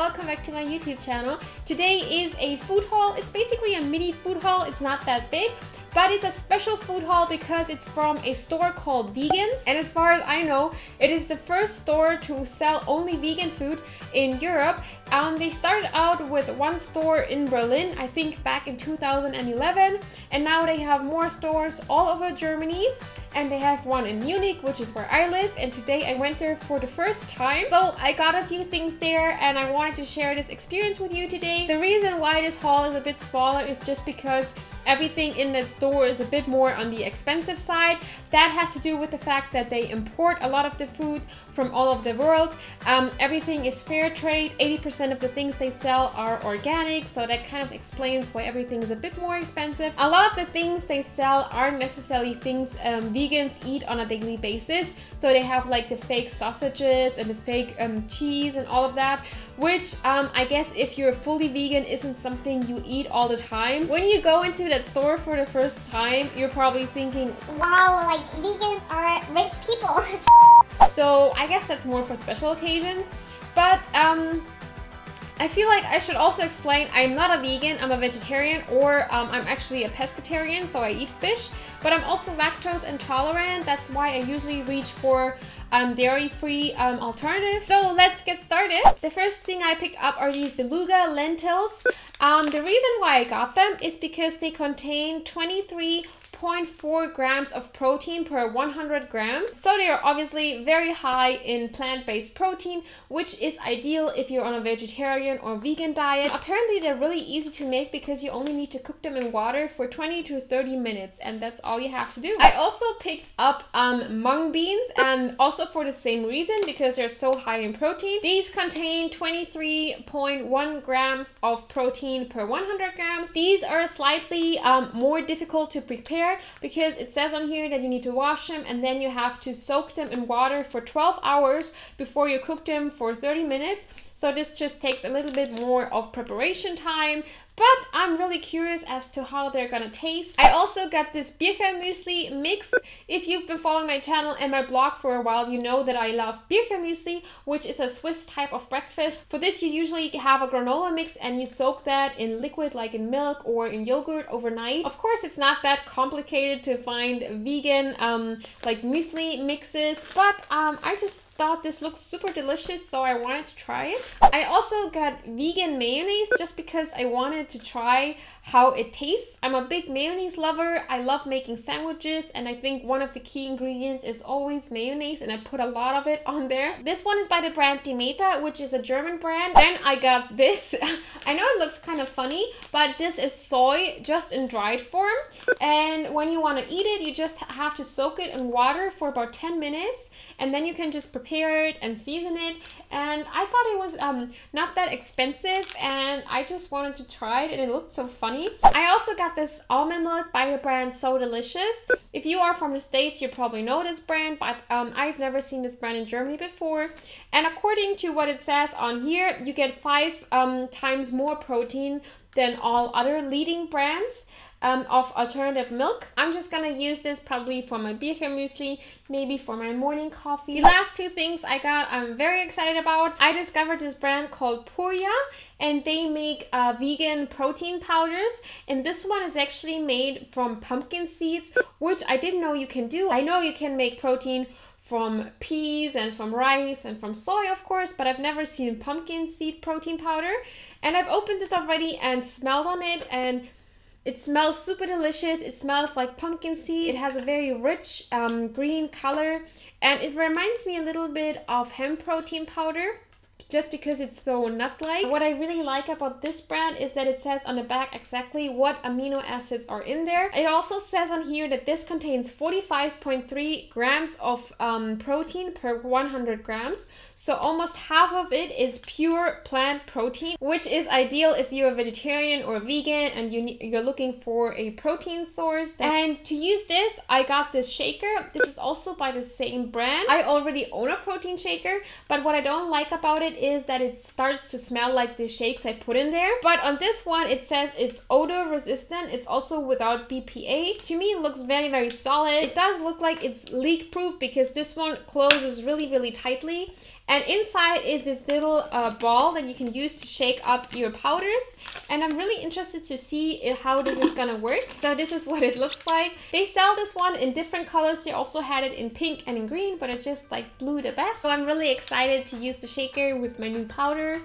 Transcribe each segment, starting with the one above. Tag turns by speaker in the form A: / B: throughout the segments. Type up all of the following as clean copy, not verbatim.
A: welcome back to my YouTube channel. Today is a food haul. It's basically a mini food haul. It's not that big, but it's a special food haul because it's from a store called Veganz. And as far as I know, it is the first store to sell only vegan food in Europe. They started out with one store in Berlin, I think back in 2011, and now they have more stores all over Germany. And they have one in Munich, which is where I live, and today I went there for the first time. So I got a few things there and I wanted to share this experience with you today. The reason why this haul is a bit smaller is just because everything in that store is a bit more on the expensive side. That has to do with the fact that they import a lot of the food from all over the world. Everything is fair trade. 80% of the things they sell are organic, so that kind of explains why everything is a bit more expensive. A lot of the things they sell aren't necessarily things vegans eat on a daily basis. So they have like the fake sausages and the fake cheese and all of that, which I guess if you're fully vegan isn't something you eat all the time. When you go into that store for the first time, you're probably thinking,
B: wow, like vegans are rich people.
A: So I guess that's more for special occasions. But I feel like I should also explain I'm not a vegan, I'm a vegetarian, or I'm actually a pescatarian, so I eat fish, but I'm also lactose intolerant. That's why I usually reach for dairy-free alternatives. So let's get started. The first thing I picked up are these Beluga lentils. The reason why I got them is because they contain 23.4 grams of protein per 100 grams. So they are obviously very high in plant-based protein, which is ideal if you're on a vegetarian or vegan diet. Apparently they're really easy to make because you only need to cook them in water for 20 to 30 minutes and that's all you have to do. I also picked up mung beans, and also for the same reason, because they're so high in protein. These contain 23.1 grams of protein per 100 grams. These are slightly more difficult to prepare because it says on here that you need to wash them and then you have to soak them in water for 12 hours before you cook them for 30 minutes. So this just takes a little bit more of preparation time, but I'm really curious as to how they're gonna taste. I also got this Bircher Müesli mix. If you've been following my channel and my blog for a while, you know that I love Bircher Müesli, which is a Swiss type of breakfast. For this, you usually have a granola mix and you soak that in liquid, like in milk or in yogurt overnight. Of course, it's not that complicated to find vegan like muesli mixes, but I just thought this looks super delicious, so I wanted to try it. I also got vegan mayonnaise just because I wanted to try how it tastes. I'm a big mayonnaise lover. I love making sandwiches, and I think one of the key ingredients is always mayonnaise, and I put a lot of it on there. This one is by the brand 𝐑ြ, which is a German brand. Then I got this. I know it looks kind of funny, but this is soy just in dried form, and when you want to eat it, you just have to soak it in water for about 10 minutes, and then you can just prepare it and season it. And I thought it was not that expensive, and I just wanted to try it, and it looked so funny. I also got this almond milk by the brand So Delicious. If you are from the States, you probably know this brand, but I've never seen this brand in Germany before. And according to what it says on here, you get 5 times more protein than all other leading brands of alternative milk. I'm just gonna use this probably for my Bircher Müesli, maybe for my morning coffee. The last two things I got, I'm very excited about. I discovered this brand called 𝐑⍟, and they make vegan protein powders, and this one is actually made from pumpkin seeds, which I didn't know you can do. I know you can make protein from peas and from rice and from soy, of course, but I've never seen pumpkin seed protein powder. And I've opened this already and smelled on it, and it smells super delicious. It smells like pumpkin seed. It has a very rich green color, and it reminds me a little bit of hemp protein powder, just because it's so nut-like. What I really like about this brand is that it says on the back exactly what amino acids are in there. It also says on here that this contains 45.3 grams of protein per 100 grams. So almost half of it is pure plant protein, which is ideal if you're a vegetarian or vegan and you're looking for a protein source. And to use this, I got this shaker. This is also by the same brand. I already own a protein shaker, but what I don't like about it is that it starts to smell like the shakes I put in there. But on this one, it says it's odor resistant. It's also without BPA. To me, it looks very, very solid. It does look like it's leak proof because this one closes really, really tightly. And inside is this little ball that you can use to shake up your powders. And I'm really interested to see how this is gonna work. So this is what it looks like. They sell this one in different colors. They also had it in pink and in green, but it just like blue the best. So I'm really excited to use the shaker with my new powder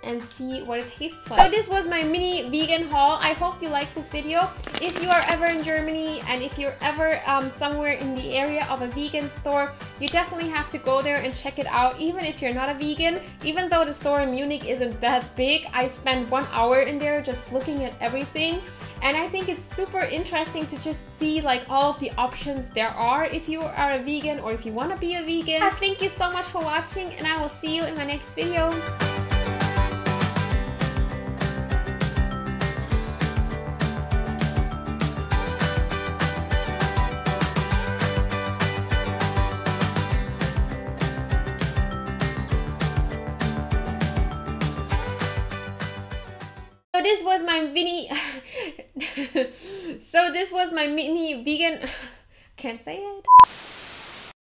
A: and see what it tastes like. So this was my mini vegan haul. I hope you liked this video. If you are ever in Germany and if you're ever somewhere in the area of a vegan store, you definitely have to go there and check it out, even if you're not a vegan. Even though the store in Munich isn't that big, I spent 1 hour in there just looking at everything. And I think it's super interesting to just see like all of the options there are if you are a vegan or if you want to be a vegan. Thank you so much for watching, and I will see you in my next video. So this was my mini vegan, can't say it.